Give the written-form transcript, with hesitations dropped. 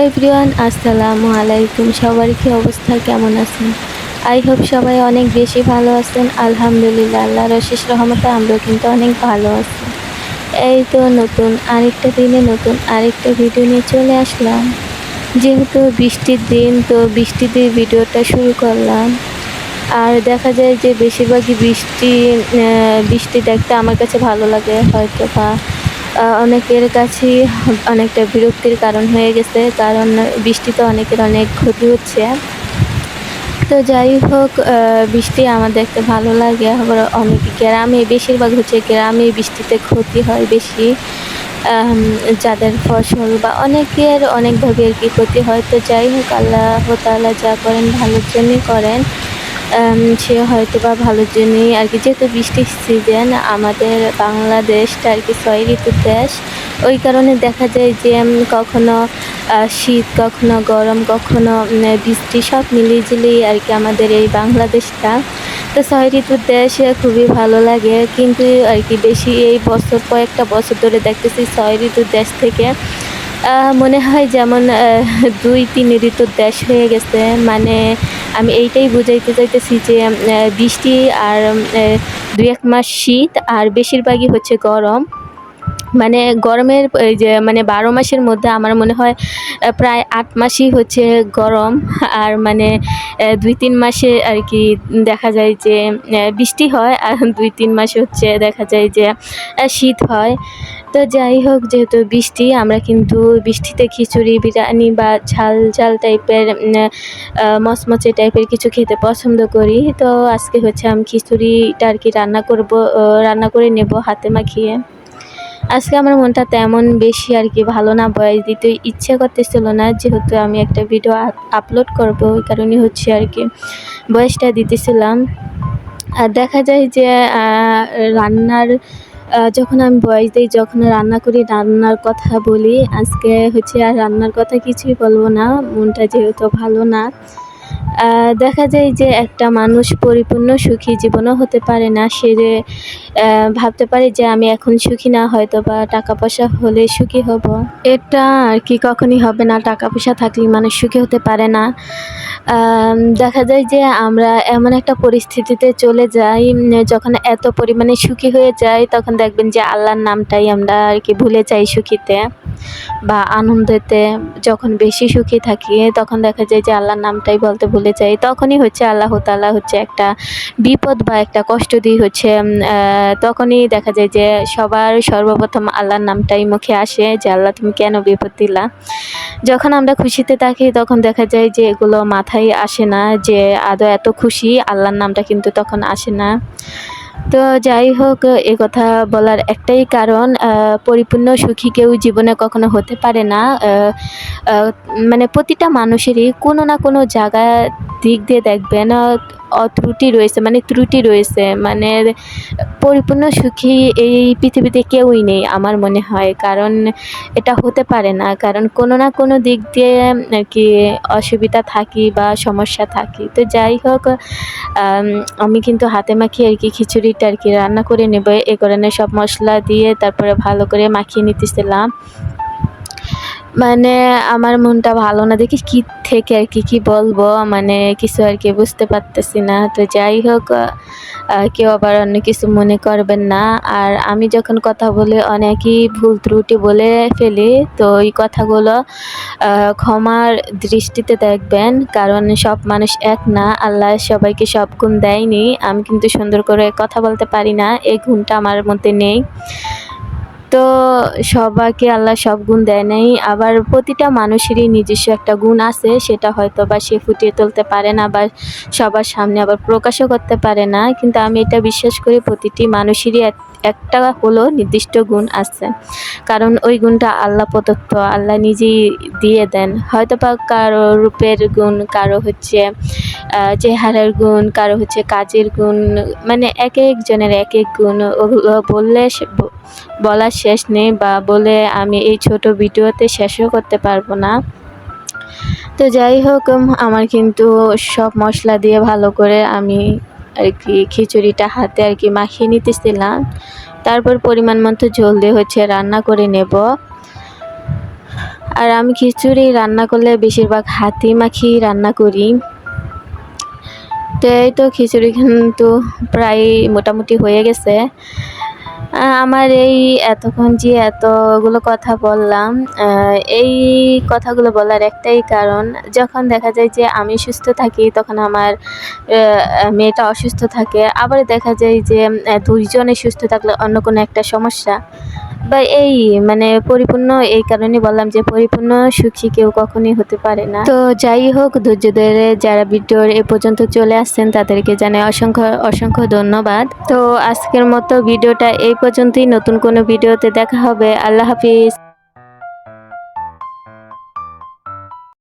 Everyone, আসসালামু আলাইকুম। সবার কি অবস্থা, কেমন আছেন? আই হোপ সবাই অনেক বেশি ভালো আছেন। আলহামদুলিল্লাহ, আল্লাহর অশেষ রহমতে আমরাও কিন্তু অনেক ভালো আছি। এই তো নতুন আরেকটা দিনে নতুন আরেকটা ভিডিও নিয়ে চলে আসলাম। যেহেতু বৃষ্টির দিন, তো বৃষ্টি দিয়ে ভিডিওটা শুরু করলাম। আর দেখা যায় যে বেশিরভাগই বৃষ্টি দেখতে আমার কাছে ভালো লাগে, হয়তো বা অনেকের কাছেই অনেকটা বিরক্তির কারণ হয়ে গেছে, কারণ বৃষ্টিতে অনেকের অনেক ক্ষতি হচ্ছে। তো যাই হোক, বৃষ্টি আমার দেখতে ভালো লাগে। আবার অনেক গ্রামে, বেশিরভাগ হচ্ছে গ্রামে বৃষ্টিতে ক্ষতি হয় বেশি। যাদের ফসল বা অনেকের অনেকভাবে আর কি ক্ষতি হয়। তো যাই হোক, আল্লাহ তাআলা যা করেন ভালোর জন্যই করেন। সে হয়তো বা ভালোর জন্যই আর কি, যেহেতু বৃষ্টির সিজন, আমাদের বাংলাদেশটা আর কি ৬ ঋতুর দেশ। ওই কারণে দেখা যায় যে কখনো শীত, কখনো গরম, কখনো বৃষ্টি, সব মিলিয়ে ঝিলিয়ে আর কি আমাদের এই বাংলাদেশটা। তো ৬ ঋতুর দেশ খুবই ভালো লাগে, কিন্তু আর কি বেশি এই বছর, কয়েকটা বছর ধরে দেখতেছি ৬ ঋতুর দেশ থেকে মনে হয় যেমন ২-৩ ঋতুর দেশ হয়ে গেছে। মানে আমি এইটাই বুঝাইতে চাইতেছি যে বৃষ্টি আর ২-১ মাস শীত, আর বেশিরভাগই হচ্ছে গরম। মানে গরমের এই যে মানে ১২ মাসের মধ্যে আমার মনে হয় প্রায় ৮ মাসই হচ্ছে গরম। আর মানে ২-৩ মাসে আর কি দেখা যায় যে বৃষ্টি হয়, আর ২-৩ মাসে হচ্ছে দেখা যায় যে শীত হয়। তো যাই হোক, যেহেতু বৃষ্টি, আমরা কিন্তু বৃষ্টিতে খিচুড়ি, বিরিয়ানি বা ঝাল ঝাল টাইপের মচমচে টাইপের কিছু খেতে পছন্দ করি। তো আজকে হচ্ছে আমি খিচুড়িটা আর কি রান্না করে নেব হাতে মাখিয়ে। আজকে আমার মনটা তেমন বেশি আর কি ভালো না, ভয়েস দিতে ইচ্ছে করতেছিল না, যেহেতু আমি একটা ভিডিও আপলোড করব, ওই কারণে হচ্ছে আর কি ভয়েসটা দিতেছিলাম। আর দেখা যায় যে রান্নার যখন আমি ভয়েস দিই, যখন রান্না করি, রান্নার কথা বলি। আজকে হচ্ছে আর রান্নার কথা কিছুই বলবো না, মনটা যেহেতু ভালো না। দেখা যায় যে একটা মানুষ পরিপূর্ণ সুখী জীবনও হতে পারে না। সে যে ভাবতে পারে যে আমি এখন সুখী না, হয়তো বা টাকা পয়সা হলে সুখী হব। এটা আর কি কখনই হবে না। টাকা পয়সা থাকলেই মানুষ সুখী হতে পারে না। দেখা যায় যে আমরা এমন একটা পরিস্থিতিতে চলে যাই, যখন এত পরিমাণে সুখী হয়ে যাই, তখন দেখবেন যে আল্লাহর নামটাই আমরা আর কি ভুলে যাই সুখীতে বা আনন্দেতে। যখন বেশি সুখী থাকি, তখন দেখা যায় যে আল্লাহর নামটাই বলতে ভুলে যাই। তখনই হচ্ছে আল্লাহ তাআলা হচ্ছে একটা বিপদ বা একটা কষ্ট দিয়ে হচ্ছে তখনই দেখা যায় যে সবার সর্বপ্রথম আল্লাহর নামটাই মুখে আসে, যে আল্লাহ তুমি কেন বিপদ দিলা। যখন আমরা খুশিতে থাকি, তখন দেখা যায় যে এগুলো মাথায় আসে না, যে আদৌ এত খুশি, আল্লাহর নামটা কিন্তু তখন আসে না। তো যাই হোক, কথা বলার একটাই কারণ, পরিপূর্ণ সুখী কেউ জীবনে কখনো হতে পারে না। মানে প্রতিটা মানুষেরই কোনো না কোনো দিক দিয়ে দেখবেন ত্রুটি রয়েছে, মানে ত্রুটি রয়েছে। মানে পরিপূর্ণ সুখী এই পৃথিবীতে কেউই নেই আমার মনে হয়, কারণ এটা হতে পারে না, কারণ কোনো না কোনো দিক দিয়ে আর কি অসুবিধা থাকি বা সমস্যা থাকি। তো যাই হোক, আমি কিন্তু হাতে মাখিয়ে আর কি খিচুড়িটা আর কি রান্না করে নেব। এ কারণে সব মশলা দিয়ে তারপরে ভালো করে মাখিয়ে নিতেছিলাম। মানে আমার মনটা ভালো না দেখি কি থেকে আর কি বলবো, মানে কিছু আর কি বুঝতে পারতেছি না। তো যাই হোক, কেউ আবার অন্য কিছু মনে করবেন না। আর আমি যখন কথা বলি অনেকই ভুল ত্রুটি বলে ফেলি, তো এই কথাগুলো ক্ষমার দৃষ্টিতে দেখবেন, কারণ সব মানুষ এক না, আল্লাহ সবাইকে সব গুণ দেয়নি। আমি কিন্তু সুন্দর করে কথা বলতে পারি না, এই গুণটা আমার মধ্যে নেই। তো সবাইকে আল্লাহ সব গুণ দেয় নাই, আবার প্রতিটা মানুষেরই নিজস্ব একটা গুণ আছে, সেটা হয়তো বা সে ফুটিয়ে তুলতে পারে না বা সবার সামনে আবার প্রকাশও করতে পারে না। কিন্তু আমি এটা বিশ্বাস করি, প্রতিটি মানুষেরই একটা হলো নির্দিষ্ট গুণ আছে, কারণ ওই গুণটা আল্লাহ প্রদত্ত, আল্লাহ নিজেই দিয়ে দেন। হয়তো বা কারো রূপের গুণ, কারো হচ্ছে চেহারার গুণ, কারো হচ্ছে কাজের গুণ, মানে এক একজনের এক এক গুণ। ওগুলো বলার শেষ নেই, বা বলে আমি এই ছোট ভিডিওতে শেষও করতে পারবো না। তো যাই হোক, আমার কিন্তু সব মশলা দিয়ে ভালো করে আমি আর কি খিচুড়িটা হাতে আর কি মাখিয়ে নিতেছিলাম। তারপর পরিমাণ মতো ঝোল দিয়ে হচ্ছে রান্না করে নেব। আর আমি খিচুড়ি রান্না করলে বেশিরভাগ হাতে মাখিয়ে রান্না করি। তো এই তো খিচুড়ি কিন্তু প্রায় মোটামুটি হয়ে গেছে। আমার এই এতক্ষণ যে এতগুলো কথা বললাম, এই কথাগুলো বলার একটাই কারণ, যখন দেখা যায় যে আমি সুস্থ থাকি তখন আমার মেয়েটা অসুস্থ থাকে, আবার দেখা যায় যে দুইজনে সুস্থ থাকলে অন্য কোনো একটা সমস্যা বা এই মানে পরিপূর্ণ, এই কারণে বললাম যে পরিপূর্ণ সুখী কেউ কখনই হতে পারে না। তো যাই হোক, ধৈর্য ধরে যারা ভিডিওর এ পর্যন্ত চলে আসছেন তাদেরকে জানাই অসংখ্য অসংখ্য ধন্যবাদ। তো আজকের মতো ভিডিওটা এই পর্যন্তই। নতুন কোনো ভিডিওতে দেখা হবে। আল্লাহ হাফিজ।